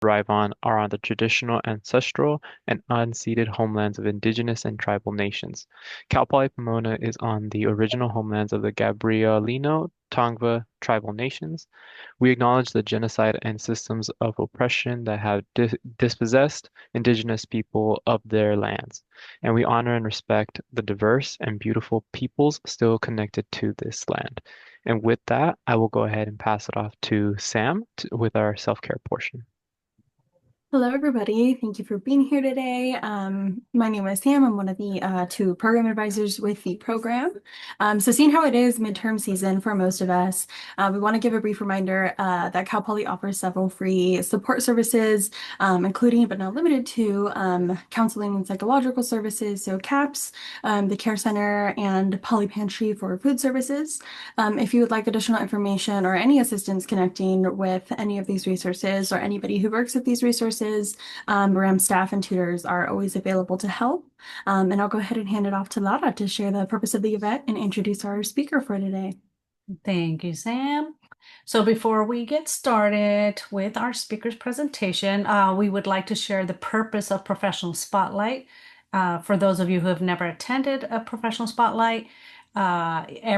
thrive on are on the traditional, ancestral, and unceded homelands of indigenous and tribal nations. Cal Poly Pomona is on the original homelands of the Gabrielino Tongva tribal nations. We acknowledge the genocide and systems of oppression that have dispossessed indigenous people of their lands, and we honor and respect the diverse and beautiful peoples still connected to this land. And with that, I will go ahead and pass it off to Sam with our self-care portion. Hello, everybody. Thank you for being here today. My name is Sam. I'm one of the two program advisors with the program. So seeing how it is midterm season for most of us, we want to give a brief reminder that Cal Poly offers several free support services, including but not limited to counseling and psychological services, so CAPS, the Care Center, and Poly Pantry for food services. If you would like additional information or any assistance connecting with any of these resources or anybody who works at these resources, RAM staff and tutors are always available to help. And I'll go ahead and hand it off to Lara to share the purpose of the event and introduce our speaker for today. Thank you, Sam. So before we get started with our speaker's presentation, we would like to share the purpose of Professional Spotlight. For those of you who have never attended a Professional Spotlight,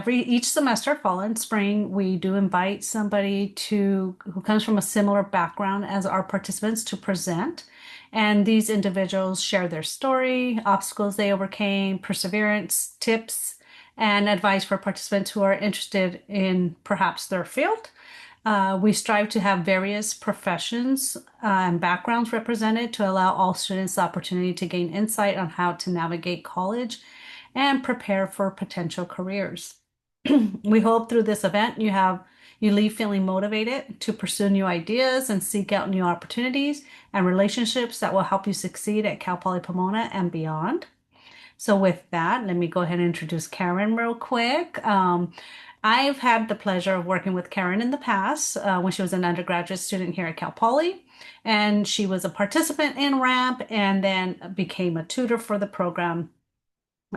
each semester, fall and spring, we do invite somebody who comes from a similar background as our participants to present. And these individuals share their story, obstacles they overcame, perseverance, tips, and advice for participants who are interested in perhaps their field. We strive to have various professions and backgrounds represented to allow all students the opportunity to gain insight on how to navigate college and prepare for potential careers. We hope through this event you leave feeling motivated to pursue new ideas and seek out new opportunities and relationships that will help you succeed at Cal Poly Pomona and beyond. So with that, let me go ahead and introduce Karen real quick. I've had the pleasure of working with Karen in the past when she was an undergraduate student here at Cal Poly, and she was a participant in RAMP and then became a tutor for the program.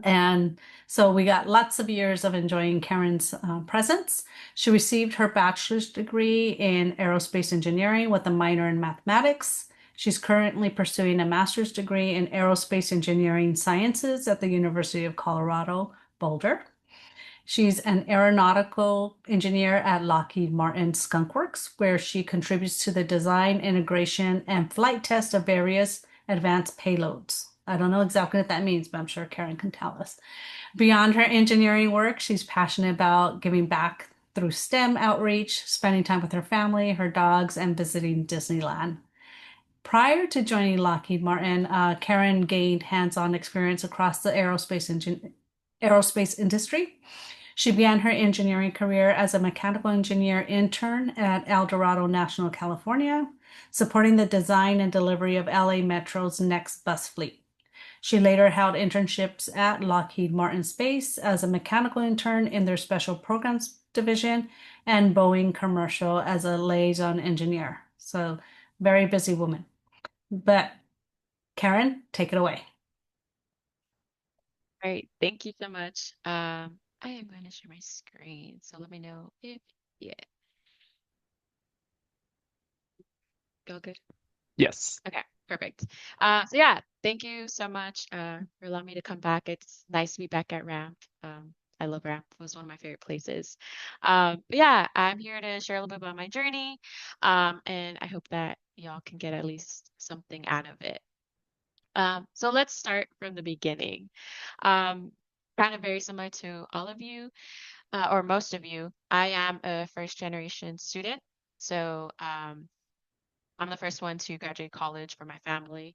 And so we got lots of years of enjoying Karen's presence. She received her bachelor's degree in aerospace engineering with a minor in mathematics. She's currently pursuing a master's degree in aerospace engineering sciences at the University of Colorado, Boulder. She's an aeronautical engineer at Lockheed Martin Skunkworks, where she contributes to the design, integration, and flight test of various advanced payloads. I don't know exactly what that means, but I'm sure Karen can tell us. Beyond her engineering work, she's passionate about giving back through STEM outreach, spending time with her family, her dogs, and visiting Disneyland. Prior to joining Lockheed Martin, Karen gained hands-on experience across the aerospace industry. She began her engineering career as a mechanical engineer intern at El Dorado National, California, supporting the design and delivery of LA Metro's next bus fleet. She later held internships at Lockheed Martin Space as a mechanical intern in their special programs division and Boeing Commercial as a liaison engineer. So, very busy woman. But Karen, take it away. All right, thank you so much. I am going to share my screen, so let me know if, yeah, go good. Yes. Okay, perfect. So yeah, thank you so much for allowing me to come back. It's nice to be back at Ramp. I love Ramp. It was one of my favorite places. But yeah, I'm here to share a little bit about my journey, and I hope that y'all can get at least something out of it. So let's start from the beginning. Um, Kind of very similar to all of you, or most of you. I am a first generation student. So I'm the first one to graduate college for my family.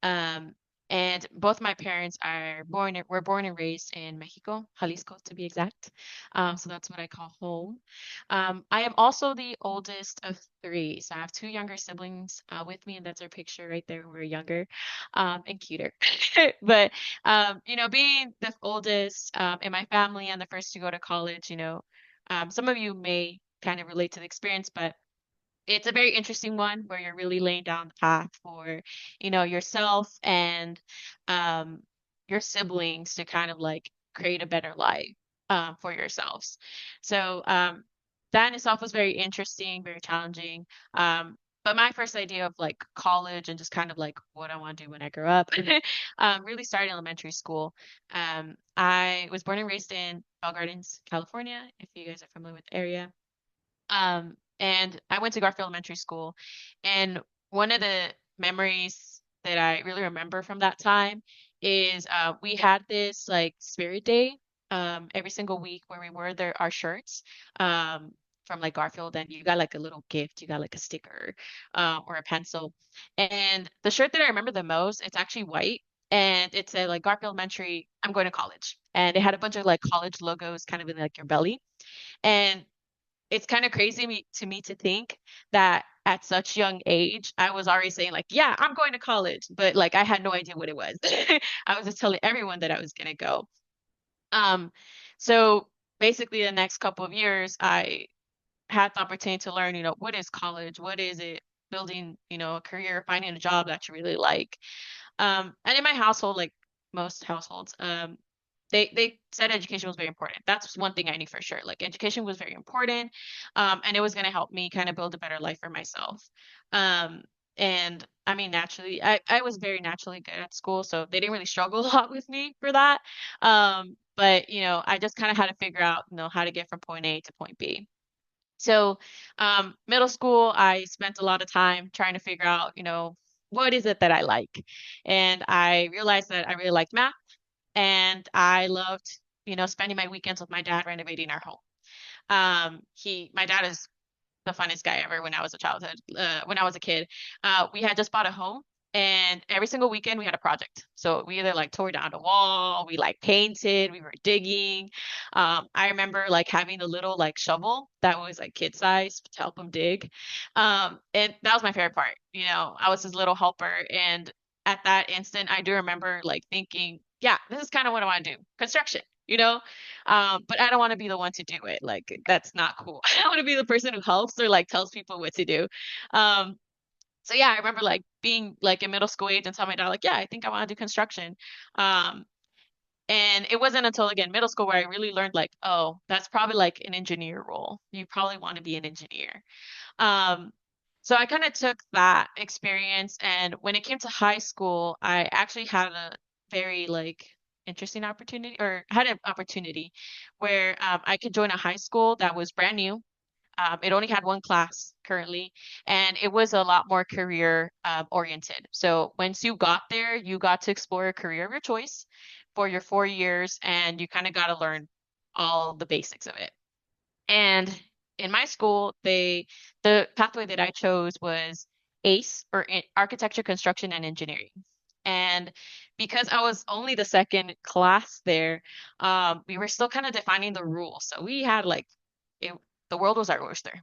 Um, and both my parents were born and raised in Mexico, Jalisco to be exact. So that's what I call home. I am also the oldest of three. So I have two younger siblings with me, and that's our picture right there. We're younger and cuter. But, being the oldest in my family and the first to go to college, some of you may kind of relate to the experience, but it's a very interesting one where you're really laying down the path for, yourself and um, your siblings to kind of like create a better life for yourselves. So that in itself was very interesting, very challenging. But my first idea of like college and just kind of like what I want to do when I grow up really started in elementary school. I was born and raised in Bell Gardens, California, if you guys are familiar with the area. And I went to Garfield Elementary School. And one of the memories that I really remember from that time is we had this like spirit day every single week where we wore our shirts from like Garfield, and you got like a little gift, you got like a sticker or a pencil. And the shirt that I remember the most, it's actually white. And it said like Garfield Elementary, I'm going to college. And it had a bunch of like college logos kind of in like your belly. And it's kind of crazy to me to think that at such young age, I was already saying like, yeah, I'm going to college, but like I had no idea what it was. I was just telling everyone that I was going to go. Um, so basically the next couple of years, I had the opportunity to learn, what is college? What is it? Building, a career, finding a job that you really like. And in my household, like most households, they said education was very important. That's one thing I knew for sure. Like education was very important, and it was going to help me kind of build a better life for myself. Um, and I mean, naturally, I was very naturally good at school, so they didn't really struggle a lot with me for that. But I just kind of had to figure out, how to get from point A to point B. So, middle school, I spent a lot of time trying to figure out, what is it that I like? And I realized that I really liked math and I loved, spending my weekends with my dad renovating our home. My dad is the funnest guy ever when I was a kid. We had just bought a home and every single weekend we had a project. So we either like tore down a wall, we like painted, we were digging. I remember like having a little like shovel that was like kid size to help him dig. And that was my favorite part. I was his little helper. And at that instant, I do remember like thinking, yeah, this is kind of what I want to do. Construction, you know? But I don't want to be the one to do it. Like that's not cool. I want to be the person who helps or like tells people what to do. Um, so yeah, I remember like being like in middle school age and telling my dad like, yeah, I think I want to do construction. Um, and it wasn't until again middle school where I really learned like, oh, that's probably like an engineer role. You probably want to be an engineer. Um, so I kind of took that experience, and when it came to high school, I actually had a very like interesting opportunity, or had an opportunity where I could join a high school that was brand new. It only had one class currently, and it was a lot more career oriented. So once you got there, you got to explore a career of your choice for your 4 years, and you kind of got to learn all the basics of it. And in my school, the pathway that I chose was ACE, or Architecture, Construction, and Engineering. And because I was only the second class there, we were still kind of defining the rules. So we had like it, the world was our oyster.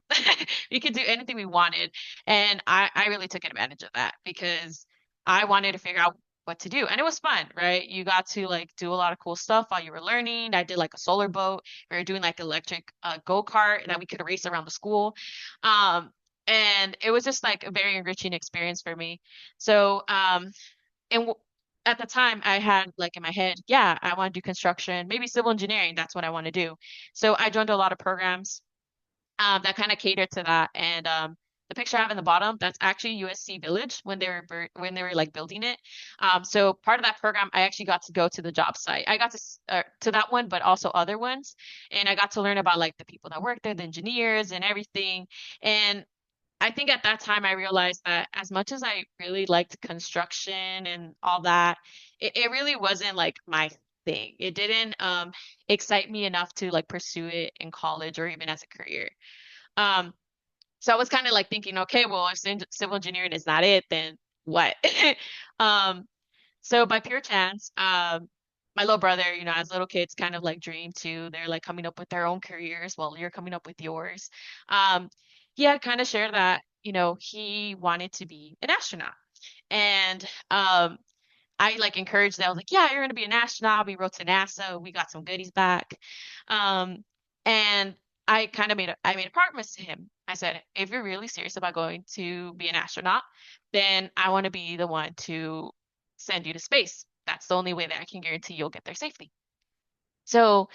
We could do anything we wanted. And I really took advantage of that because I wanted to figure out what to do. And it was fun, right? You got to like do a lot of cool stuff while you were learning. I did like a solar boat. We were doing like electric go-kart that we could race around the school. Um, and it was just like a very enriching experience for me. So, and at the time I had like in my head, yeah, I want to do construction, maybe civil engineering. That's what I want to do. So I joined a lot of programs that kind of cater to that. And the picture I have in the bottom, that's actually USC Village when when they were like building it. So part of that program, I actually got to go to the job site. I got to that one, but also other ones, and I got to learn about like the people that work there, the engineers and everything. And I think at that time I realized that as much as I really liked construction and all that, it really wasn't like my thing. It didn't excite me enough to like pursue it in college or even as a career. Um, so I was kind of like thinking, okay, well, if civil engineering is not it, then what? Um, so by pure chance, my little brother, as little kids kind of like dream too. They're like coming up with their own careers while you're coming up with yours. Um, he had kind of shared that, he wanted to be an astronaut. And I like encouraged that. I was like, yeah, you're gonna be an astronaut. We wrote to NASA. We got some goodies back. Um, and I kind of made a promise to him. I said, if you're really serious about going to be an astronaut, then I want to be the one to send you to space. That's the only way that I can guarantee you'll get there safely. So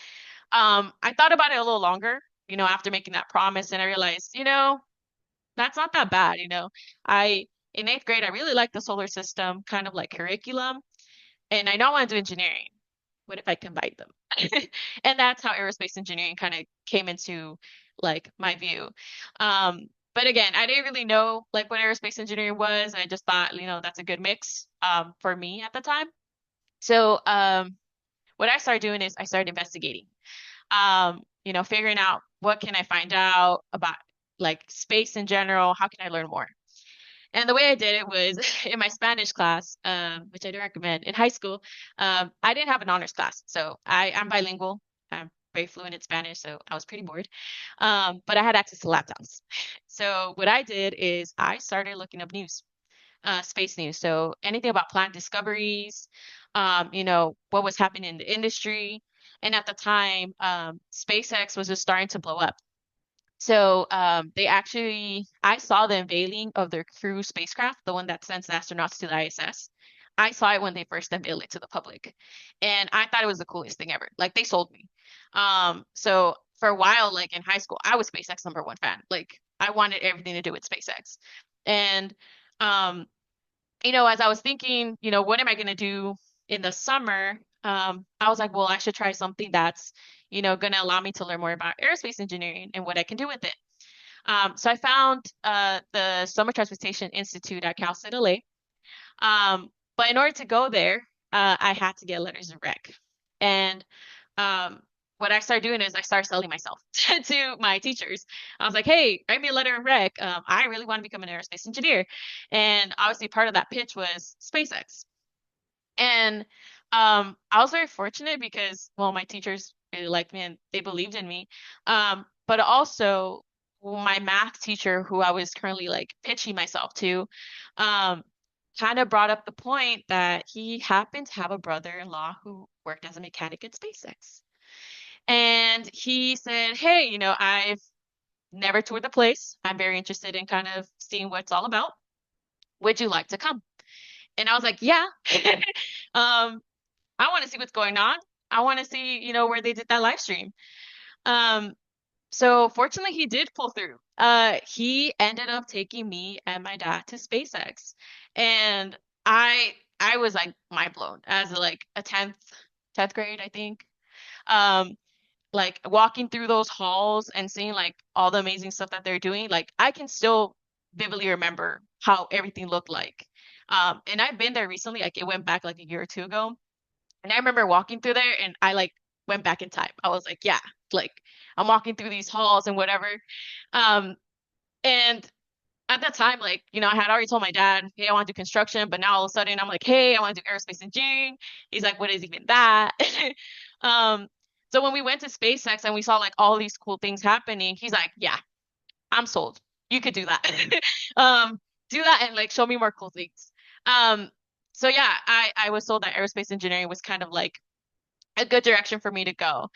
I thought about it a little longer, after making that promise, and I realized, that's not that bad, you know. I in eighth grade, I really liked the solar system kind of like curriculum, and I know I want to do engineering. What if I combine them? And that's how aerospace engineering kind of came into like my view. But again, I didn't really know like what aerospace engineering was. I just thought, you know, that's a good mix for me at the time. So what I started doing is I started investigating. You know, figuring out what can I find out about like space in general, how can I learn more? And the way I did it was in my Spanish class, which I do recommend in high school. I didn't have an honors class, so I'm bilingual. I'm very fluent in Spanish, so I was pretty bored. But I had access to laptops. So what I did is I started looking up news, space news. So anything about plant discoveries, you know, what was happening in the industry. And at the time, SpaceX was just starting to blow up. So they actually, I saw the unveiling of their crew spacecraft, the one that sends the astronauts to the ISS. I saw it when they first unveiled it to the public, and I thought it was the coolest thing ever. Like they sold me. So for a while, like in high school, I was SpaceX #1 fan. Like I wanted everything to do with SpaceX, and um, you know, as I was thinking, you know, what am I going to do in the summer? I was like, well, I should try something that's, you know, going to allow me to learn more about aerospace engineering and what I can do with it. So I found the Summer Transportation Institute at Cal State LA. But in order to go there, I had to get letters of rec. And um, what I started doing is I started selling myself to my teachers. I was like, hey, write me a letter of rec. I really want to become an aerospace engineer. And obviously, part of that pitch was SpaceX. And I was very fortunate because, well, my teachers really liked me and they believed in me. But also, my math teacher, who I was currently like pitching myself to, um, kind of brought up the point that he happened to have a brother-in-law who worked as a mechanic at SpaceX. And he said, hey, you know, I've never toured the place. I'm very interested in kind of seeing what it's all about. Would you like to come? And I was like, yeah. Um, I want to see what's going on. I want to see, you know, where they did that live stream. Um, so fortunately, he did pull through. He ended up taking me and my dad to SpaceX, and I was like mind blown as like a 10th grade, I think. Um, like walking through those halls and seeing like all the amazing stuff that they're doing. Like I can still vividly remember how everything looked like. And I've been there recently. Like it went back like a year or two ago. And I remember walking through there and I like went back in time. I was like, yeah, like I'm walking through these halls and whatever. Um, and at that time, like, you know, I had already told my dad, hey, I want to do construction, but now all of a sudden I'm like, hey, I want to do aerospace engineering. He's like, what is even that? Um, so when we went to SpaceX and we saw like all these cool things happening, he's like, yeah, I'm sold. You could do that. Um, do that and like show me more cool things. Um, so yeah, I was told that aerospace engineering was kind of like a good direction for me to go.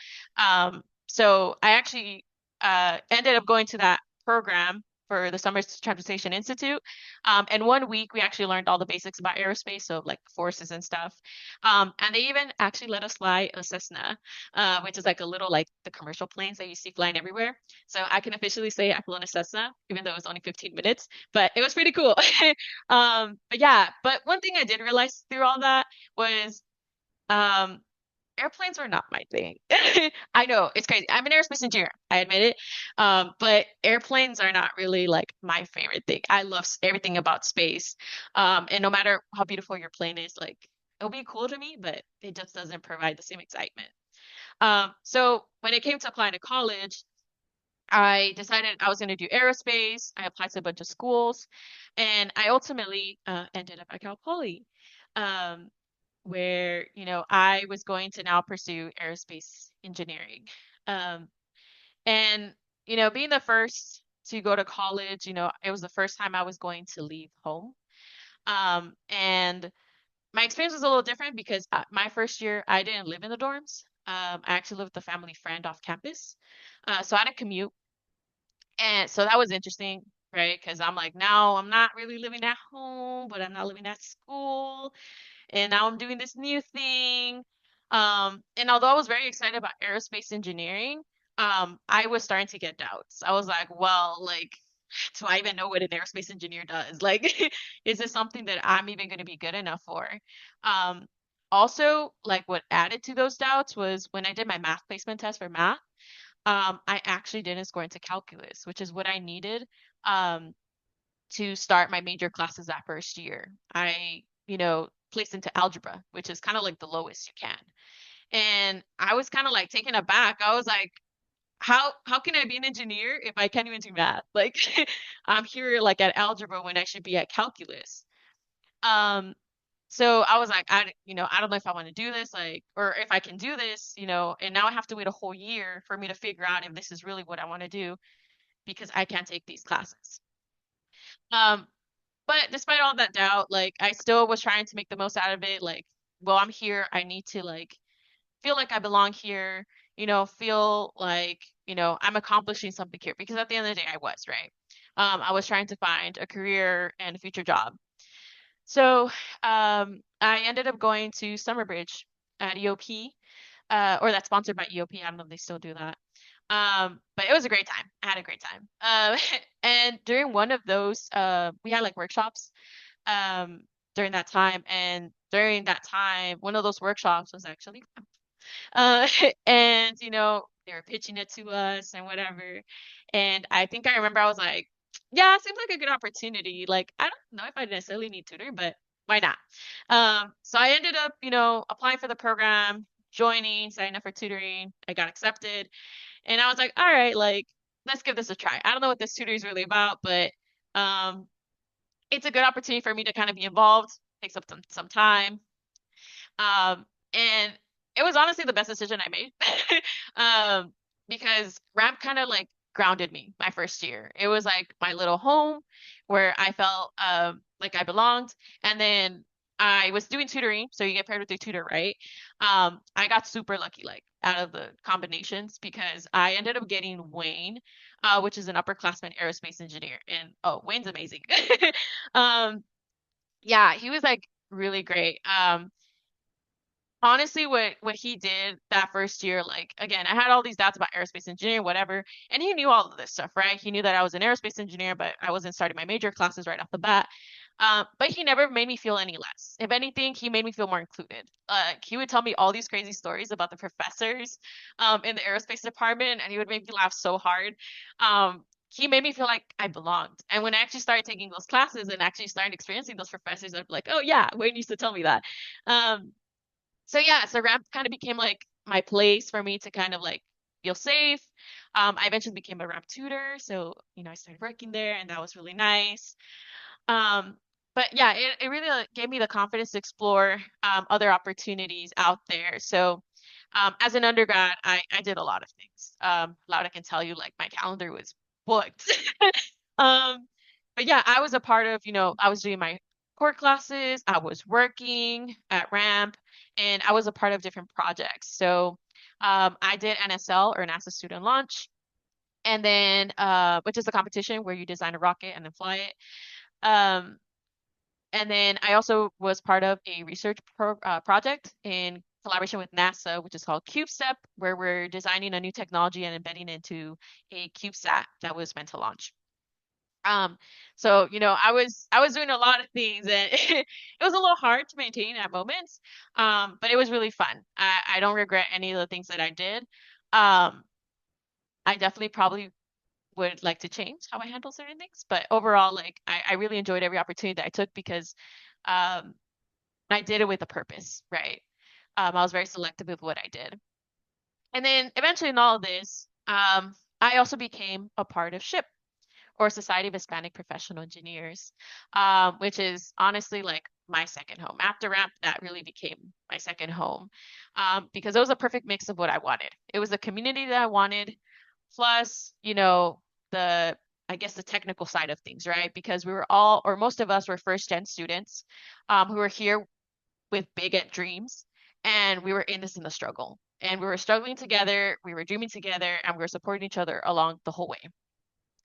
So I actually ended up going to that program for the Summer Transportation Institute. And 1 week we actually learned all the basics about aerospace, so like forces and stuff. And they even actually let us fly a Cessna, which is like a little like the commercial planes that you see flying everywhere. So I can officially say I flew in a Cessna, even though it was only 15 minutes, but it was pretty cool. But yeah, but one thing I did realize through all that was um, airplanes are not my thing. I know it's crazy. I'm an aerospace engineer. I admit it. But airplanes are not really like my favorite thing. I love everything about space. And no matter how beautiful your plane is, like it'll be cool to me, but it just doesn't provide the same excitement. So when it came to applying to college, I decided I was going to do aerospace. I applied to a bunch of schools, and I ultimately ended up at Cal Poly. Um, where, you know, I was going to now pursue aerospace engineering. Um, and, you know, being the first to go to college, you know, it was the first time I was going to leave home. And my experience was a little different because my first year, I didn't live in the dorms. I actually lived with a family friend off campus. So I had a commute. And so that was interesting, right? Because I'm like, now I'm not really living at home, but I'm not living at school and now I'm doing this new thing. And although I was very excited about aerospace engineering, I was starting to get doubts. I was like, well, like, do I even know what an aerospace engineer does? Like, is this something that I'm even going to be good enough for? Um, Also, like what added to those doubts was when I did my math placement test for math, I actually didn't score into calculus, which is what I needed um, to start my major classes that first year. Placed into algebra, which is kind of like the lowest you can. And I was kind of like taken aback. I was like, how can I be an engineer if I can't even do math? Like I'm here like at algebra when I should be at calculus. Um, so I was like, I don't know if I want to do this, like, or if I can do this, and now I have to wait a whole year for me to figure out if this is really what I want to do because I can't take these classes. Um, but despite all that doubt, like I still was trying to make the most out of it. Like, well, I'm here. I need to like feel like I belong here, feel like, I'm accomplishing something here because at the end of the day, I was, right? I was trying to find a career and a future job. So I ended up going to Summer Bridge at EOP, or that's sponsored by EOP. I don't know if they still do that. But it was a great time. I had a great time. And during one of those, we had like workshops um, during that time. And during that time, one of those workshops was actually uh, and they were pitching it to us and whatever. And I think I remember I was like, yeah, it seems like a good opportunity. Like, I don't know if I necessarily need tutor, but why not? So I ended up, applying for the program, joining, signing up for tutoring. I got accepted. And I was like, all right, like, let's give this a try. I don't know what this tutor is really about, but um, it's a good opportunity for me to kind of be involved, takes up some time. And it was honestly the best decision I made. Um, because ramp kind of like grounded me my first year. It was like my little home where I felt like I belonged. And then I was doing tutoring, so you get paired with a tutor, right? I got super lucky, like out of the combinations, because I ended up getting Wayne, which is an upperclassman aerospace engineer, and oh, Wayne's amazing. Um, yeah, he was like really great. Honestly, what he did that first year, like again, I had all these doubts about aerospace engineering, whatever, and he knew all of this stuff, right? He knew that I was an aerospace engineer, but I wasn't starting my major classes right off the bat. But he never made me feel any less. If anything, he made me feel more included. He would tell me all these crazy stories about the professors in the aerospace department, and he would make me laugh so hard. He made me feel like I belonged. And when I actually started taking those classes and actually started experiencing those professors, I'd be like, oh yeah, Wayne used to tell me that. Um, so yeah, so ramp kind of became like my place for me to kind of like feel safe. I eventually became a ramp tutor, so I started working there, and that was really nice. Um, but yeah, it really like, gave me the confidence to explore other opportunities out there. So as an undergrad, I did a lot of things. Loud I can tell you, like my calendar was booked. Um, but yeah, I was a part of, I was doing my core classes, I was working at Ramp, and I was a part of different projects. So I did NSL or NASA Student Launch, and then which is a competition where you design a rocket and then fly it. Um, and then I also was part of a research project in collaboration with NASA, which is called CubeStep, where we're designing a new technology and embedding it into a CubeSat that was meant to launch. So I was doing a lot of things, and it was a little hard to maintain at moments. But it was really fun. I don't regret any of the things that I did. Um, I definitely probably would like to change how I handle certain things, but overall, like I really enjoyed every opportunity that I took because um I did it with a purpose, right? I was very selective with what I did. And then eventually in all of this, I also became a part of SHIP, or Society of Hispanic Professional Engineers, which is honestly like my second home. After Ramp, that really became my second home because it was a perfect mix of what I wanted. It was a community that I wanted, plus, the I guess the technical side of things, right? Because we were all, or most of us were first gen students who were here with big dreams, and we were in this in the struggle. And we were struggling together, we were dreaming together, and we were supporting each other along the whole way.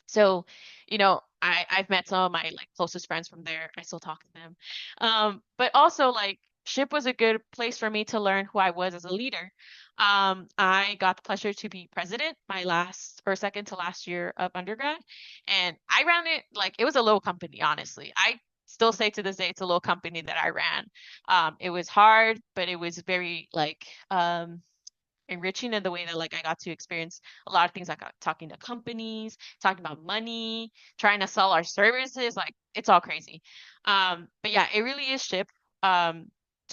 So, I've met some of my like closest friends from there. I still talk to them. But also like ship was a good place for me to learn who I was as a leader. I got the pleasure to be president my last or second to last year of undergrad, and I ran it like it was a little company, honestly. I still say to this day it's a little company that I ran. It was hard, but it was very like enriching in the way that like I got to experience a lot of things like talking to companies, talking about money, trying to sell our services, like it's all crazy. But yeah, it really is Ship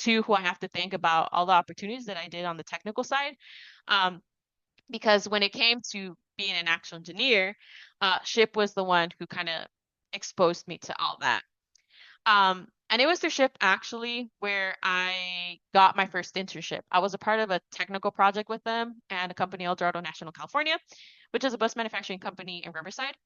to who I have to thank about all the opportunities that I did on the technical side. Um, because when it came to being an actual engineer, Ship was the one who kind of exposed me to all that. And it was through Ship actually where I got my first internship. I was a part of a technical project with them and a company, El Dorado National California, which is a bus manufacturing company in Riverside.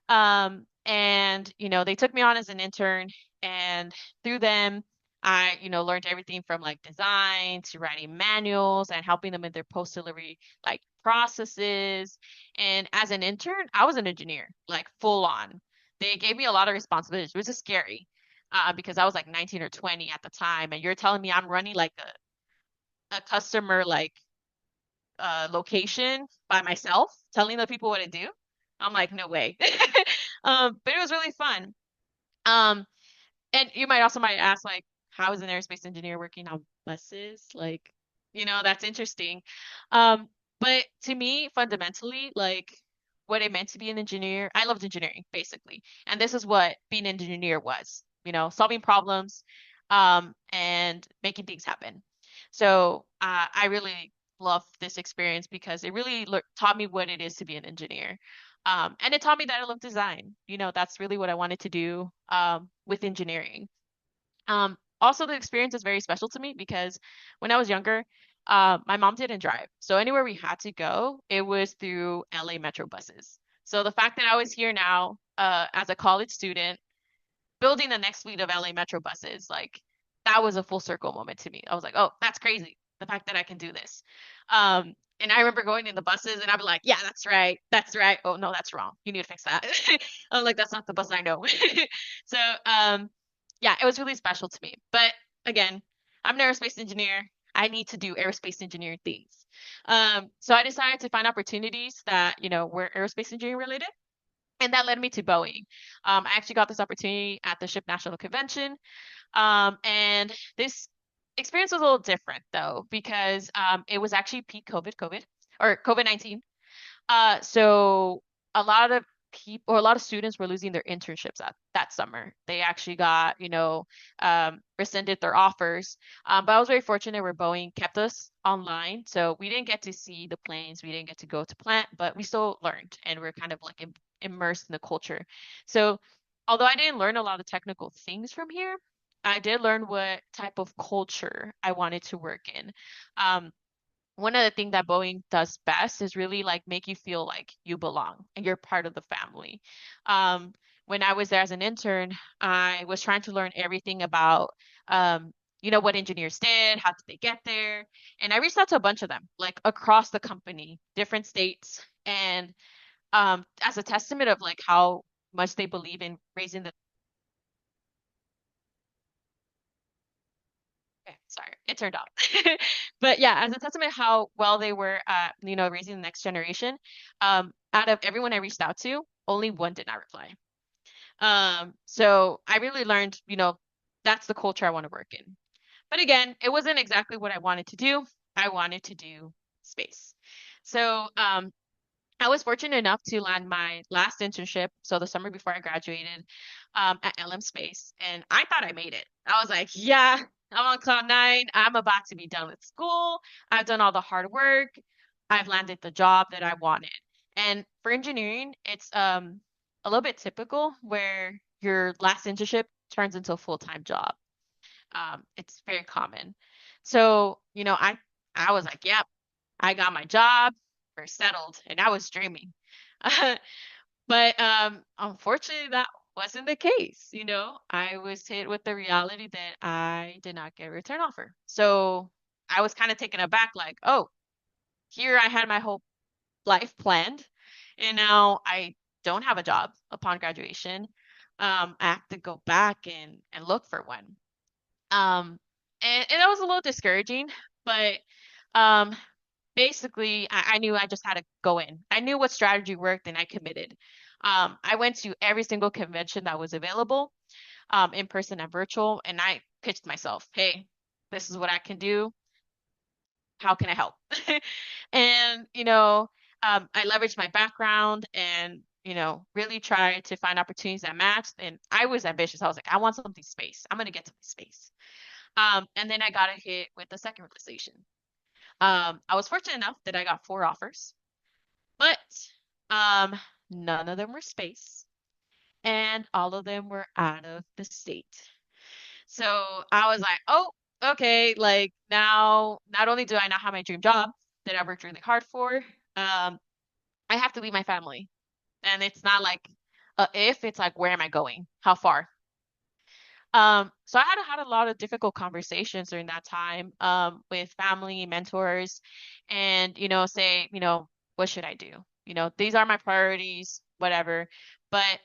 And they took me on as an intern, and through them, I, learned everything from like design to writing manuals and helping them in their post-delivery like processes. And as an intern, I was an engineer, like full on. They gave me a lot of responsibilities, which is scary, because I was like 19 or 20 at the time, and you're telling me I'm running like a customer like location by myself, telling the people what to do. I'm like, no way. But it was really fun. Um, and you might ask, like, how is an aerospace engineer working on buses? Like, that's interesting. Um, but to me, fundamentally, like what it meant to be an engineer, I loved engineering, basically. And this is what being an engineer was, solving problems, and making things happen. So I really love this experience because it really taught me what it is to be an engineer. And it taught me that I love design. That's really what I wanted to do with engineering. Also, the experience is very special to me because when I was younger, my mom didn't drive. So anywhere we had to go, it was through LA Metro buses. So the fact that I was here now as a college student, building the next fleet of LA Metro buses, like that was a full circle moment to me. I was like, oh, that's crazy. The fact that I can do this. And I remember going in the buses and I'd be like, yeah, that's right. That's right. Oh, no, that's wrong. You need to fix that. I'm like, that's not the bus I know. So, yeah, it was really special to me. But again, I'm an aerospace engineer. I need to do aerospace engineering things. So I decided to find opportunities that, were aerospace engineering related. And that led me to Boeing. I actually got this opportunity at the Ship National Convention. And this experience was a little different though, because it was actually peak COVID or COVID-19. So a lot of people or a lot of students were losing their internships that summer. They actually got, rescinded their offers. But I was very fortunate where Boeing kept us online. So we didn't get to see the planes, we didn't get to go to plant, but we still learned and we're kind of like immersed in the culture. So although I didn't learn a lot of technical things from here, I did learn what type of culture I wanted to work in. Um, One of the things that Boeing does best is really like make you feel like you belong and you're part of the family. When I was there as an intern, I was trying to learn everything about, what engineers did, how did they get there, and I reached out to a bunch of them, like across the company, different states, and as a testament of like how much they believe in raising the Okay, sorry, it turned off. But yeah, as a testament how well they were at, raising the next generation, out of everyone I reached out to, only one did not reply. So I really learned, that's the culture I want to work in. But again, it wasn't exactly what I wanted to do. I wanted to do space. So I was fortunate enough to land my last internship, so the summer before I graduated, at LM Space, and I thought I made it. I was like, yeah, I'm on cloud nine. I'm about to be done with school. I've done all the hard work. I've landed the job that I wanted. And for engineering, it's a little bit typical where your last internship turns into a full-time job. It's very common. So, I was like, yep, I got my job, we're settled, and I was dreaming. But unfortunately, that wasn't the case. I was hit with the reality that I did not get a return offer. So I was kind of taken aback, like, oh, here I had my whole life planned, and now I don't have a job upon graduation. I have to go back and look for one. Um, and that was a little discouraging, but um, basically, I knew I just had to go in. I knew what strategy worked, and I committed. I went to every single convention that was available, in person and virtual, and I pitched myself, hey, this is what I can do. How can I help? And, I leveraged my background and, really tried to find opportunities that matched. And I was ambitious. I was like, I want something space. I'm going to get something space. And then I got a hit with the second realization. I was fortunate enough that I got 4 offers, but um, none of them were space, and all of them were out of the state. So I was like, oh, okay, like now, not only do I not have my dream job that I worked really hard for, I have to leave my family. And it's not like if, it's like, where am I going? How far? So I had a lot of difficult conversations during that time, with family, mentors, and, say, what should I do? These are my priorities, whatever. But,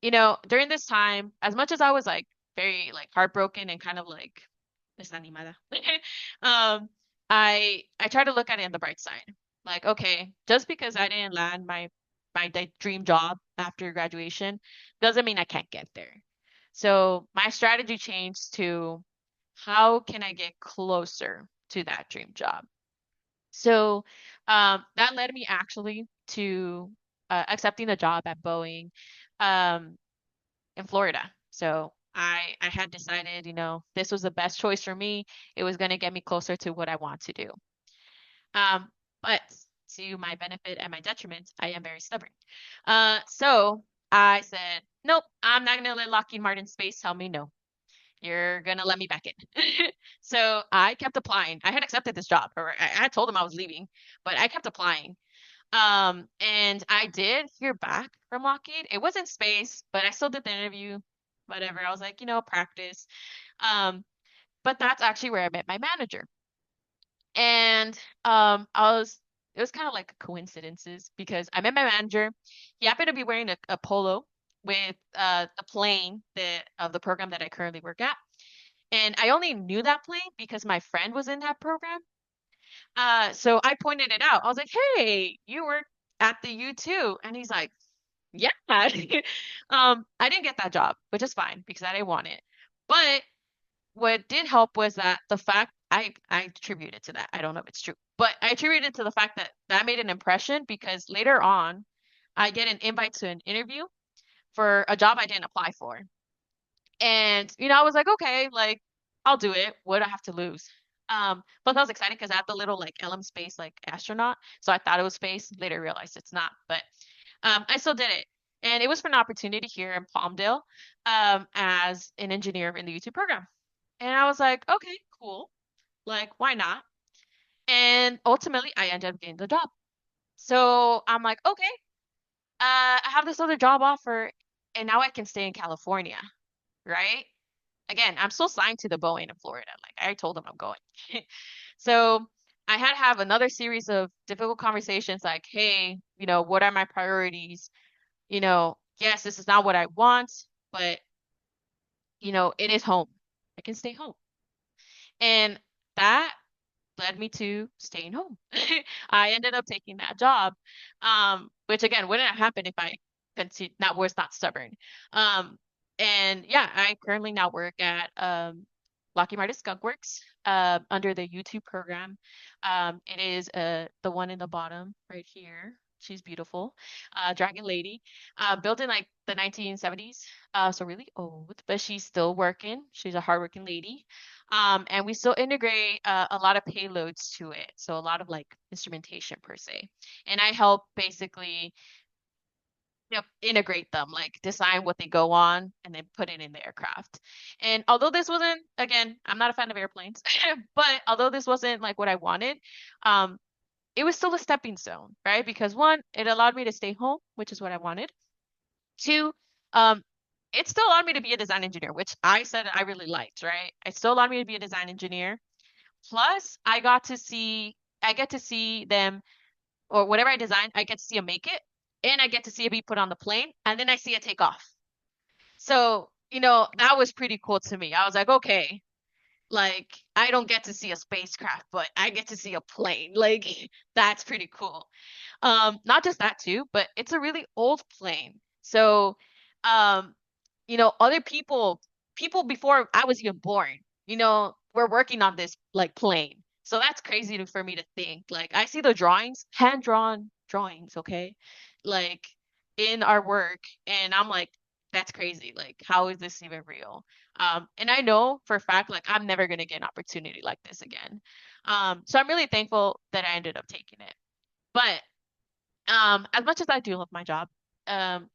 during this time, as much as I was like very like heartbroken and kind of like desanimada, um, I try to look at it on the bright side. Like, okay, just because I didn't land my dream job after graduation doesn't mean I can't get there. So my strategy changed to, how can I get closer to that dream job? So that led me actually to accepting a job at Boeing, um, in Florida. So I had decided, this was the best choice for me. It was going to get me closer to what I want to do. But to my benefit and my detriment, I am very stubborn. So I said, nope, I'm not going to let Lockheed Martin Space tell me no. You're going to let me back in. So I kept applying. I had accepted this job, or I had told them I was leaving, but I kept applying. And I did hear back from Lockheed. It wasn't space, but I still did the interview, whatever. I was like, practice. Um, but that's actually where I met my manager. And it was kind of like coincidences, because I met my manager. He happened to be wearing a polo with the plane of the program that I currently work at. And I only knew that plane because my friend was in that program. So I pointed it out. I was like, hey, you work at the U too. And he's like, yeah. I didn't get that job, which is fine because I didn't want it. But what did help was that the fact I attribute it to that. I don't know if it's true, but I attribute it to the fact that that made an impression, because later on I get an invite to an interview for a job I didn't apply for. And, I was like, okay, like, I'll do it. What do I have to lose? Plus I was excited because I had the little like LM space like astronaut. So I thought it was space. Later realized it's not, but I still did it. And it was for an opportunity here in Palmdale, as an engineer in the YouTube program. And I was like, okay, cool. Like, why not? And ultimately, I ended up getting the job. So I'm like, okay, I have this other job offer, and now I can stay in California, right? Again, I'm still signed to the Boeing in Florida. Like, I told them I'm going. So I had to have another series of difficult conversations like, hey, what are my priorities? Yes, this is not what I want, but, it is home. I can stay home. And that led me to staying home. I ended up taking that job, which again wouldn't have happened if I was not stubborn. And yeah, I currently now work at Lockheed Martin Skunkworks, under the YouTube program. It is the one in the bottom right here. She's beautiful, Dragon Lady, built in like the 1970s, so really old, but she's still working. She's a hardworking lady. And we still integrate a lot of payloads to it. So a lot of like instrumentation per se. And I help basically, integrate them, like design what they go on and then put it in the aircraft. And although this wasn't, again, I'm not a fan of airplanes, but although this wasn't like what I wanted, it was still a stepping stone, right? Because one, it allowed me to stay home, which is what I wanted. Two, it still allowed me to be a design engineer, which I said I really liked, right? It still allowed me to be a design engineer. Plus, I get to see them, or whatever I design, I get to see them make it, and I get to see it be put on the plane, and then I see it take off. So, that was pretty cool to me. I was like, okay, Like, I don't get to see a spacecraft, but I get to see a plane. Like, that's pretty cool. Not just that too, but it's a really old plane. So, um, other people before I was even born, we're working on this like plane. So that's crazy for me to think. Like, I see the drawings, hand-drawn drawings, okay? Like in our work, and I'm like, that's crazy. Like, how is this even real? And I know for a fact, like, I'm never gonna get an opportunity like this again. So I'm really thankful that I ended up taking it. But as much as I do love my job,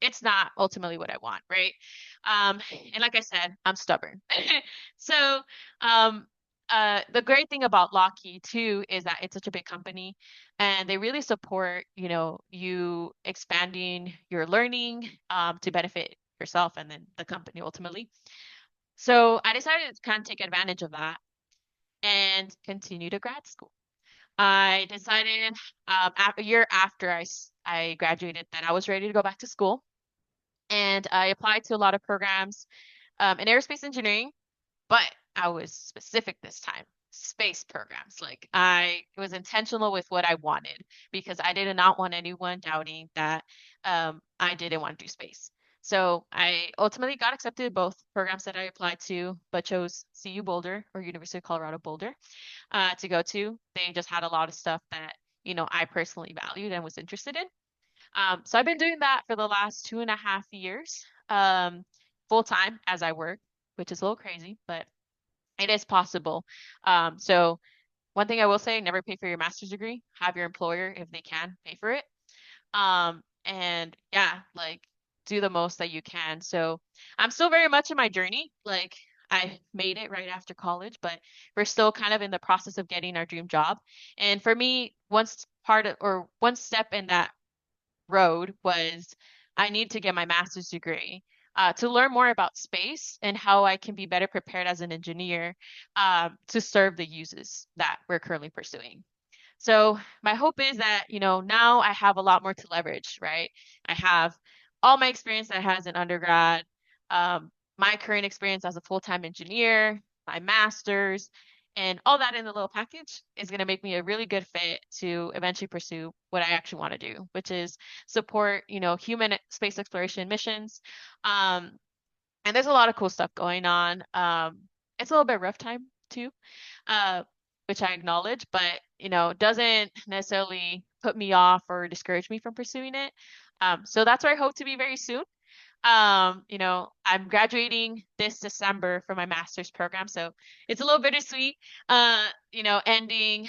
it's not ultimately what I want, right? Um, and like I said, I'm stubborn. So, um, the great thing about Lockheed too is that it's such a big company, and they really support, you expanding your learning, to benefit yourself and then the company ultimately. So I decided to kind of take advantage of that and continue to grad school. I decided a year after I graduated that I was ready to go back to school, and I applied to a lot of programs in aerospace engineering, but I was specific this time. Space programs. Like, I was intentional with what I wanted because I did not want anyone doubting that I didn't want to do space. So I ultimately got accepted in both programs that I applied to, but chose CU Boulder or University of Colorado Boulder to go to. They just had a lot of stuff that, I personally valued and was interested in. So I've been doing that for the last 2.5 years, full time as I work, which is a little crazy, but it is possible. So one thing I will say, never pay for your master's degree. Have your employer, if they can, pay for it. And yeah, like, do the most that you can. So I'm still very much in my journey. Like, I made it right after college, but we're still kind of in the process of getting our dream job. And for me, one step in that road was I need to get my master's degree. To learn more about space and how I can be better prepared as an engineer, to serve the uses that we're currently pursuing. So my hope is that, now I have a lot more to leverage, right? I have all my experience that I had as an undergrad, um, my current experience as a full-time engineer, my master's, and all that in the little package is going to make me a really good fit to eventually pursue what I actually want to do, which is support, human space exploration missions. Um, and there's a lot of cool stuff going on. It's a little bit rough time too, uh, which I acknowledge, but doesn't necessarily put me off or discourage me from pursuing it. So that's where I hope to be very soon. I'm graduating this December for my master's program, so it's a little bittersweet, ending.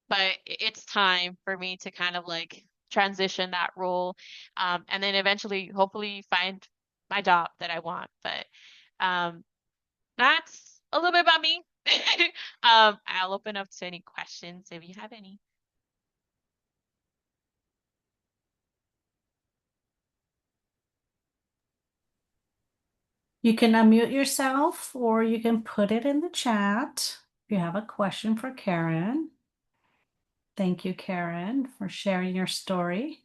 But it's time for me to kind of like transition that role, and then eventually, hopefully, find my job that I want. But um, that's a little bit about me. I'll open up to any questions if you have any. You can unmute yourself or you can put it in the chat if you have a question for Karen. Thank you, Karen, for sharing your story.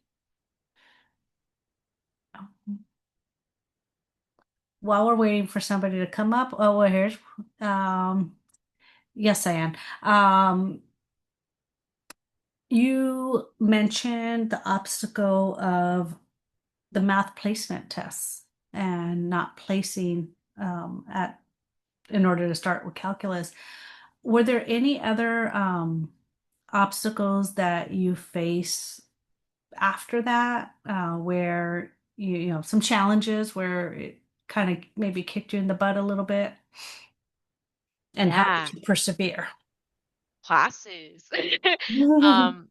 While we're waiting for somebody to come up, oh, well, here's, yes, I am. You mentioned the obstacle of the math placement tests and not placing at in order to start with calculus. Were there any other obstacles that you face after that, where you know some challenges where it kind of maybe kicked you in the butt a little bit, and how Yeah, did you persevere? classes. Um,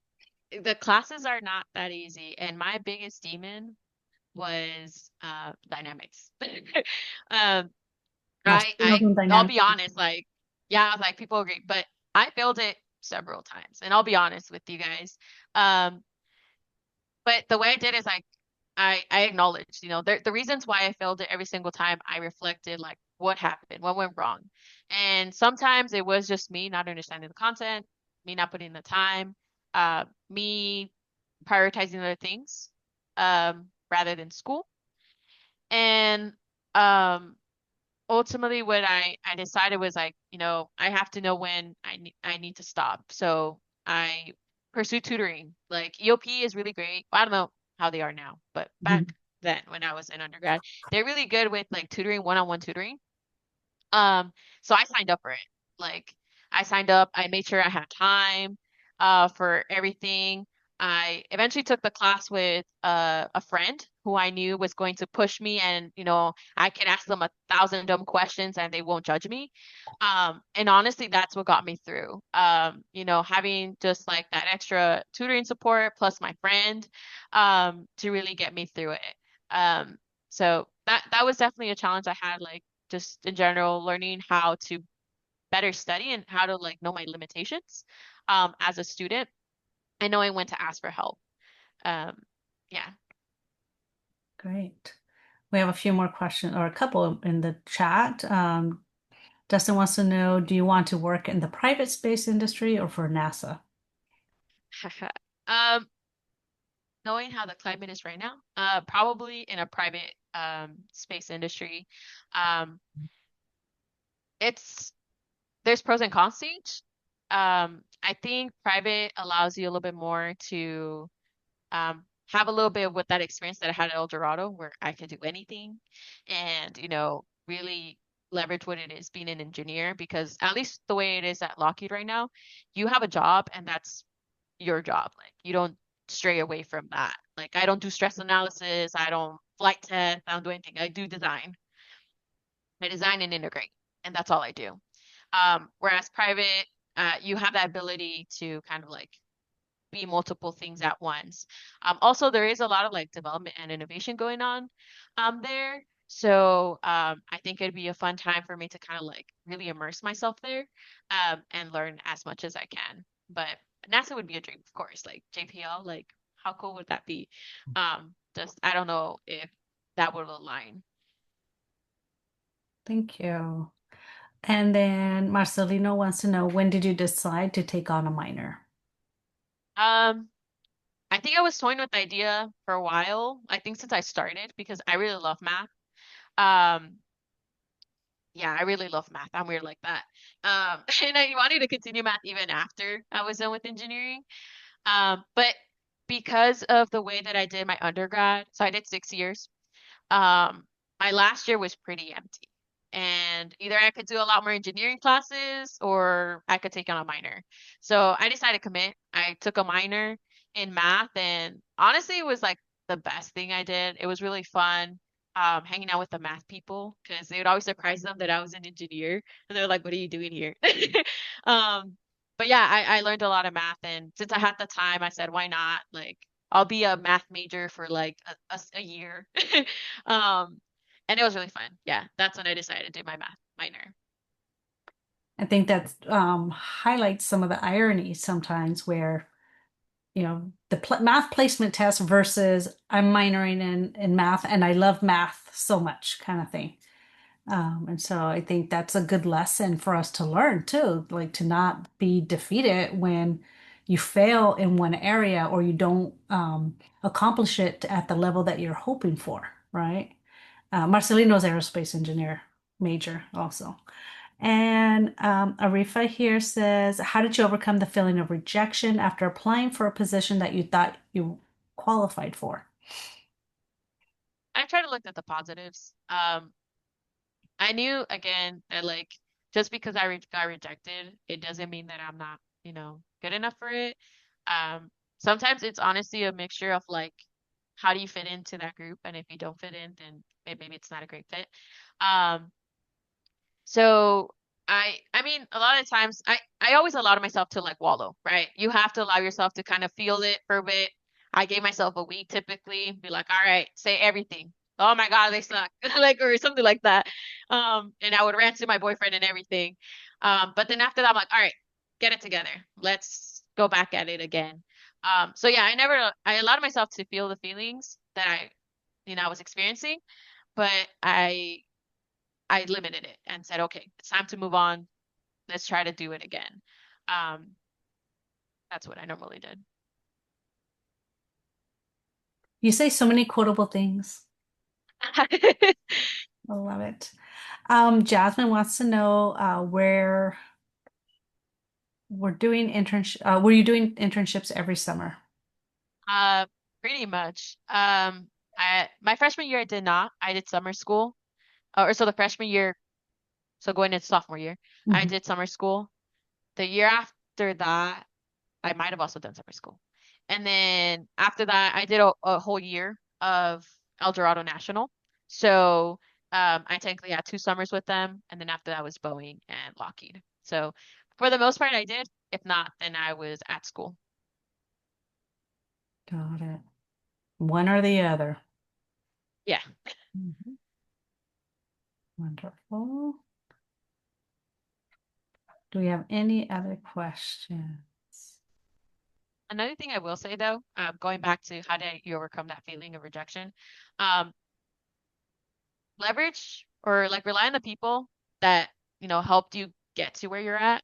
the classes are not that easy, and my biggest demon was dynamics. Um, Sales and I'll dynamics. be honest, like, yeah, like, people agree, but I failed it several times, and I'll be honest with you guys. Um, but the way I did is like I acknowledged, the reasons why I failed it every single time. I reflected like what happened, what went wrong. And sometimes it was just me not understanding the content, me not putting the time, me prioritizing other things rather than school. And um ultimately what I decided was like, I have to know when I need to stop. So I pursue tutoring. Like EOP is really great. I don't know how they are now, but back then when I was in undergrad, they're really good with like tutoring, one-on-one tutoring. Um, so I signed up for it. Like I signed up, I made sure I had time for everything. I eventually took the class with a friend who I knew was going to push me and I can ask them 1,000 dumb questions and they won't judge me. And honestly, that's what got me through. Having just like that extra tutoring support plus my friend to really get me through it. Um, so that was definitely a challenge I had, like just in general, learning how to better study and how to like know my limitations as a student and knowing when to ask for help. Um, yeah. Great. We have a few more questions or a couple in the chat. Dustin wants to know, do you want to work in the private space industry or for NASA? Um, Knowing how the climate is right now, probably in a private space industry. Um, it's there's pros and cons to each. I think private allows you a little bit more to have a little bit of what that experience that I had at El Dorado, where I could do anything and, really leverage what it is being an engineer, because at least the way it is at Lockheed right now, you have a job and that's your job. Like you don't stray away from that. Like I don't do stress analysis, I don't flight test, I don't do anything. I do design. I design and integrate, and that's all I do. Whereas private, you have that ability to kind of like be multiple things at once. Also, there is a lot of like development and innovation going on there. So I think it'd be a fun time for me to kind of like really immerse myself there and learn as much as I can. But NASA would be a dream, of course. Like JPL, like how cool would that be? Just I don't know if that would align. Thank you. And then Marcelino wants to know, when did you decide to take on a minor? Um, I think I was toying with the idea for a while. I think since I started because I really love math. Um, Yeah, I really love math. I'm weird like that. And I wanted to continue math even after I was done with engineering. But because of the way that I did my undergrad, so I did 6 years, my last year was pretty empty. And either I could do a lot more engineering classes or I could take on a minor. So I decided to commit. I took a minor in math, and honestly, it was like the best thing I did. It was really fun hanging out with the math people because they would always surprise them that I was an engineer. And they're like, "What are you doing here?" Um, but yeah, I learned a lot of math. And since I had the time, I said, why not? Like, I'll be a math major for like a year. Um, and it was really fun. Yeah, that's when I decided to do my math minor. I think that highlights some of the irony sometimes where, the math placement test versus I'm minoring in math and I love math so much kind of thing. And so I think that's a good lesson for us to learn too, like to not be defeated when you fail in one area or you don't accomplish it at the level that you're hoping for, right? Marcelino's aerospace engineer major also. And Arifa here says, how did you overcome the feeling of rejection after applying for a position that you thought you qualified for? I tried to look at the positives. I knew again that like just because I re got rejected, it doesn't mean that I'm not, good enough for it. Sometimes it's honestly a mixture of like, how do you fit into that group? And if you don't fit in, then maybe it's not a great fit. Um, So I mean, a lot of times I always allow myself to like wallow, right? You have to allow yourself to kind of feel it for a bit. I gave myself a week typically, be like, all right, say everything. Oh my God, they suck. Like or something like that. And I would rant to my boyfriend and everything. But then after that, I'm like, all right, get it together. Let's go back at it again. So yeah, I allowed myself to feel the feelings that I was experiencing, but I limited it and said, okay, it's time to move on. Let's try to do it again. Um, that's what I normally did. You say so many quotable things. I love it. Jasmine wants to know where we're doing internship. Were you doing internships every summer? Uh, Pretty much. My freshman year I did not. I did summer school. Or so the freshman year, so going into sophomore year, I Mhm. did summer school. The year after that, I might have also done summer school. And then after that, I did a whole year of El Dorado National. So I technically had 2 summers with them, and then after that was Boeing and Lockheed. So for the most part, I did. If not, then I was at school. Got it. One or the other. Yeah. Mhm. Wonderful. Do we have any other questions? Another thing I will say though, going back to how did you overcome that feeling of rejection, um, leverage or like rely on the people that helped you get to where you're at.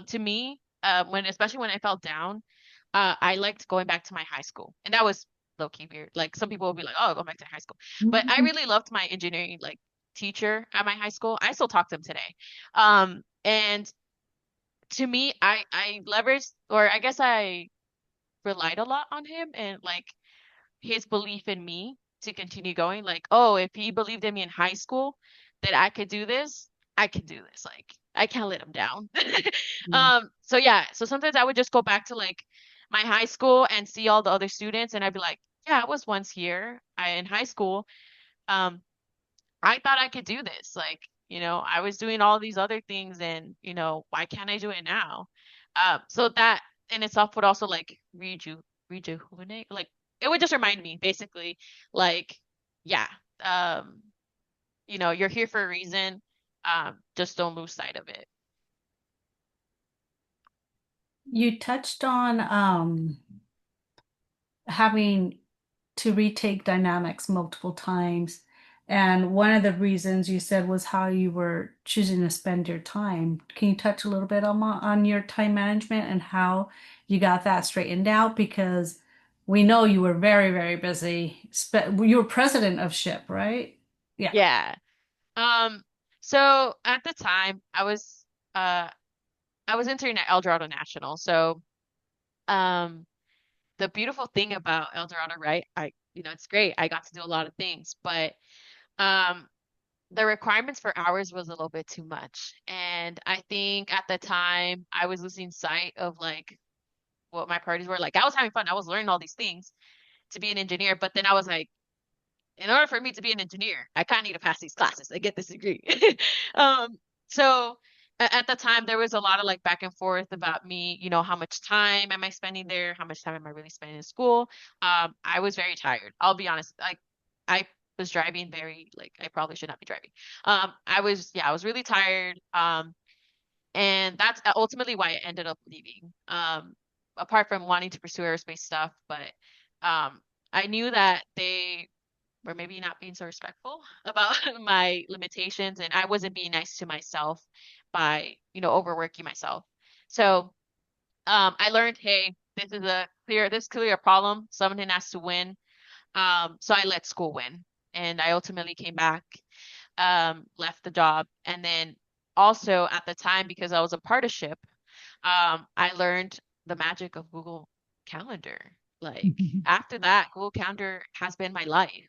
To me, when especially when I felt down, I liked going back to my high school, and that was low key weird. Like some people will be like, "Oh, go back to high school," but I really loved my engineering like teacher at my high school. I still talk to him today, and to me, I leveraged, or I guess I relied a lot on him and like his belief in me to continue going. Like, oh, if he believed in me in high school that I could do this, I can do this. Like, I can't let him down. So yeah, so sometimes I would just go back to like my high school and see all the other students, and I'd be like, yeah, I was once here in high school. Um, I thought I could do this. Like, I was doing all these other things, and why can't I do it now? So that in itself would also like rejuvenate. Like, it would just remind me, basically, like, yeah, um, you're here for a reason. Just don't lose sight of it. You touched on having to retake dynamics multiple times. And one of the reasons you said was how you were choosing to spend your time. Can you touch a little bit on your time management and how you got that straightened out? Because we know you were very, very busy. You were president of SHIP, right? Yeah. Yeah. Um, so at the time, uh I was interning at El Dorado National. So um the beautiful thing about El Dorado, right? It's great. I got to do a lot of things, but um, the requirements for hours was a little bit too much. And I think at the time I was losing sight of like what my priorities were. Like I was having fun. I was learning all these things to be an engineer, but then I was like, in order for me to be an engineer, I kind of need to pass these classes and get this degree. Um, so at the time, there was a lot of like back and forth about me, how much time am I spending there? How much time am I really spending in school? I was very tired. I'll be honest. Like I was driving very, like I probably should not be driving. Yeah, I was really tired. And that's ultimately why I ended up leaving. Apart from wanting to pursue aerospace stuff, but um, I knew that they or maybe not being so respectful about my limitations, and I wasn't being nice to myself by overworking myself. So I learned, hey, this is clear a problem, someone has to win. So I let school win, and I ultimately came back, left the job, and then also at the time, because I was a part of SHIP, I learned the magic of Google Calendar. Like after that, Google Calendar has been my life.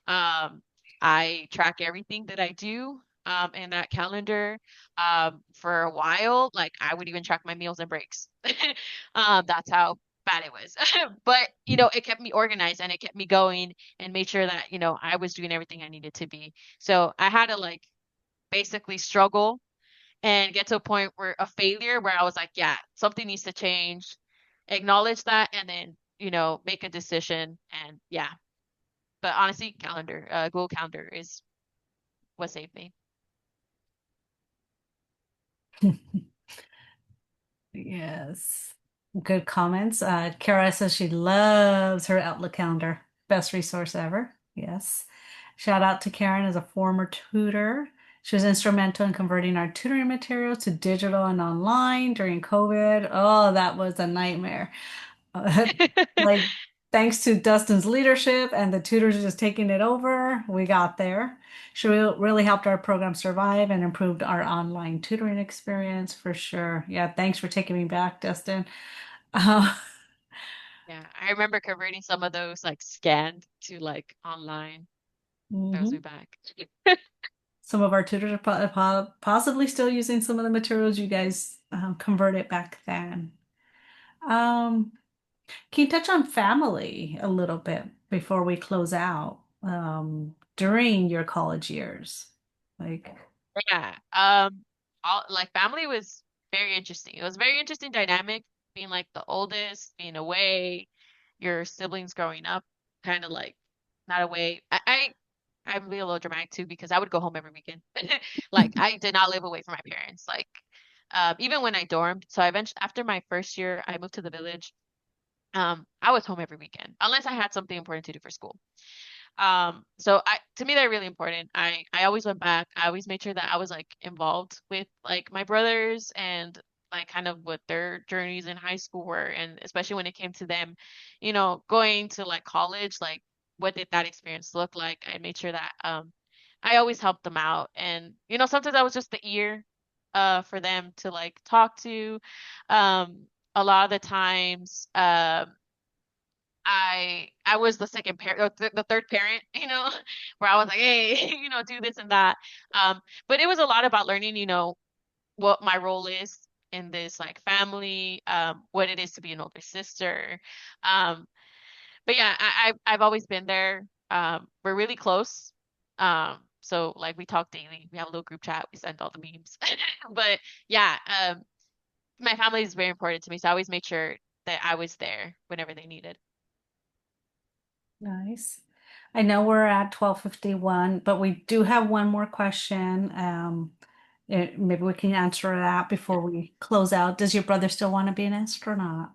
um, I track everything that I do in that calendar. For a while, like I would even track my meals and breaks. That's how bad it was. But, it kept me organized and it kept me going and made sure that, I was doing everything I needed to be. So I had to like basically struggle and get to a point where a failure where I was like, yeah, something needs to change, acknowledge that, and then, make a decision. And yeah, but honestly, Google Calendar is what saved me. Yes. Good comments. Kara says she loves her Outlook calendar. Best resource ever. Yes. Shout out to Karen as a former tutor. She was instrumental in converting our tutoring materials to digital and online during COVID. Oh, that was a nightmare. Like thanks to Dustin's leadership and the tutors just taking it over, we got there. She really helped our program survive and improved our online tutoring experience for sure. Yeah, thanks for taking me back, Dustin. Uh, Yeah, I remember converting some of those like scanned to like online. That was me mhm. back. Some of our tutors are possibly still using some of the materials you guys converted back then. Um, can you touch on family a little bit before we close out during your college years? Like, Yeah. All like family was very interesting. It was a very interesting dynamic being like the oldest, being away, your siblings growing up, kind of like not away. I'm being a little dramatic too because I would go home every weekend. Like I did not live away from my parents. Like even when I dormed. So I eventually after my first year, I moved to the village. I was home every weekend unless I had something important to do for school. So to me they're really important. I always went back. I always made sure that I was like involved with like my brothers and like kind of what their journeys in high school were, and especially when it came to them, going to like college, like what did that experience look like? I made sure that I always helped them out, and sometimes I was just the ear for them to like talk to. A lot of the times I was the second parent, or the third parent, where I was like, hey, do this and that. But it was a lot about learning, what my role is in this like family, what it is to be an older sister. Um, but yeah, I've always been there. We're really close. So like we talk daily. We have a little group chat. We send all the memes. But yeah, my family is very important to me, so I always made sure that I was there whenever they needed. nice. I know we're at 12:51, but we do have one more question. Maybe we can answer that before we close out. Does your brother still want to be an astronaut?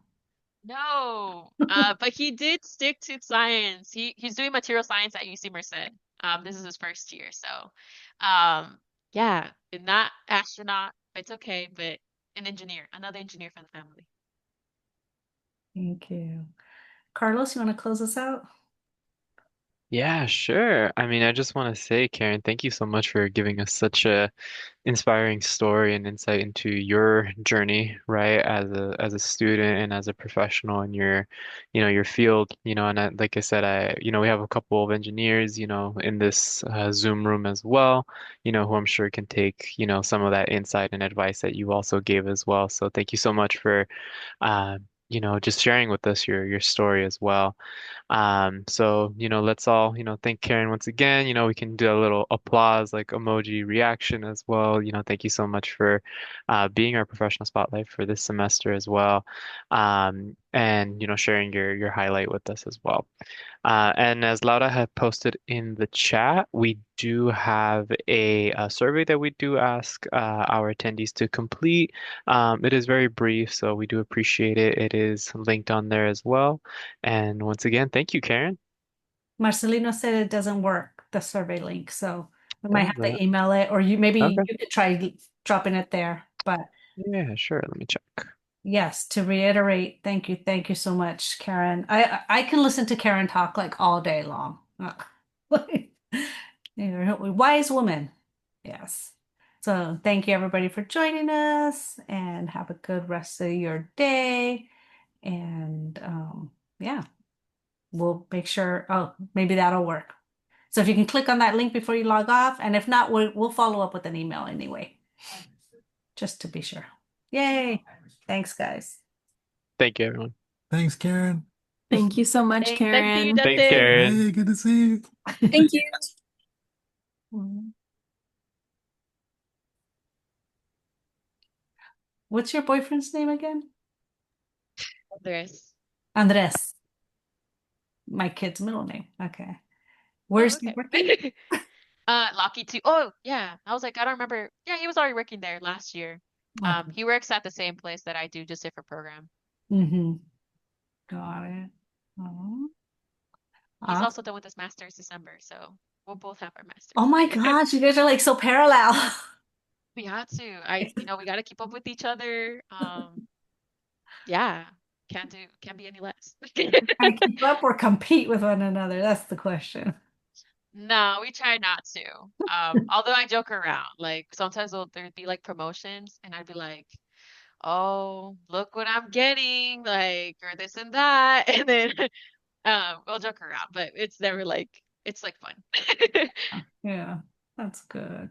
No, but he did stick to science. He's doing material science at UC Merced. This is his first year, so yeah, not astronaut. It's okay, but an engineer, another engineer for the family. Thank you. Carlos, you want to close us out? Yeah, sure. I mean, I just want to say, Karen, thank you so much for giving us such a inspiring story and insight into your journey, right, as a student and as a professional in your field, and like I said, we have a couple of engineers, in this Zoom room as well, who I'm sure can take, some of that insight and advice that you also gave as well. So thank you so much for, uh, just sharing with us your story as well. So, let's all, thank Karen once again. We can do a little applause, like emoji reaction as well. Thank you so much for being our professional spotlight for this semester as well. And, sharing your highlight with us as well. And as Laura had posted in the chat, we do have a survey that we do ask our attendees to complete. It is very brief, so we do appreciate it. It is linked on there as well. And once again, thank you, Karen. Marcelino said it doesn't work, the survey link, so we might Does have that? to email it, or maybe Okay. you could try dropping it there. But Yeah, sure. Let me check. yes, to reiterate, thank you so much, Karen. I can listen to Karen talk like all day long. You're a wise woman. Yes. So thank you everybody for joining us and have a good rest of your day. And yeah, we'll make sure, oh, maybe that'll work. So if you can click on that link before you log off, and if not, we'll follow up with an email anyway, just to be sure. Yay. Thanks, guys. Thank you, everyone. Thanks, Karen. Thank you so much, Thanks to you, Karen. Thanks, Dustin. Karen. Hey, good to see you. Thank you. What's your boyfriend's name again? Andres. Andres, my kid's middle name. Okay. Oh, Where's he working? okay. Lockheed too. Oh, yeah. I was like, I don't remember. Yeah, he was already working there last year. Okay. He works at the same place that I do, just different program. Mm-hmm. Got it. Oh, He's awesome. also done with his master's December, so we'll both have our Oh masters. my gosh, you guys are like so parallel. We had to. We got to keep up with each other. Yeah. can't be any less. Trying to keep up or compete with one another? That's the question. No, we try not to. Although I joke around, like sometimes there'd be like promotions, and I'd be like, "Oh, look what I'm getting!" Like, or this and that, and then we'll joke around, but it's never like it's like fun. Yeah, that's good.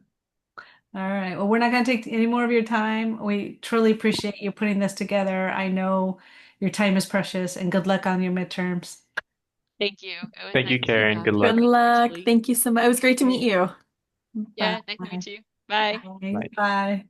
All right. Well, we're not going to take any more of your time. We truly appreciate you putting this together. I know your time is precious, and good luck on your midterms. Thank you. It was Thank you, nice to Karen. Good Good luck. meet luck. virtually. Thank you so much. It was great to meet you. Bye. Yeah, nice to meet you. Bye. Bye. Bye. Bye.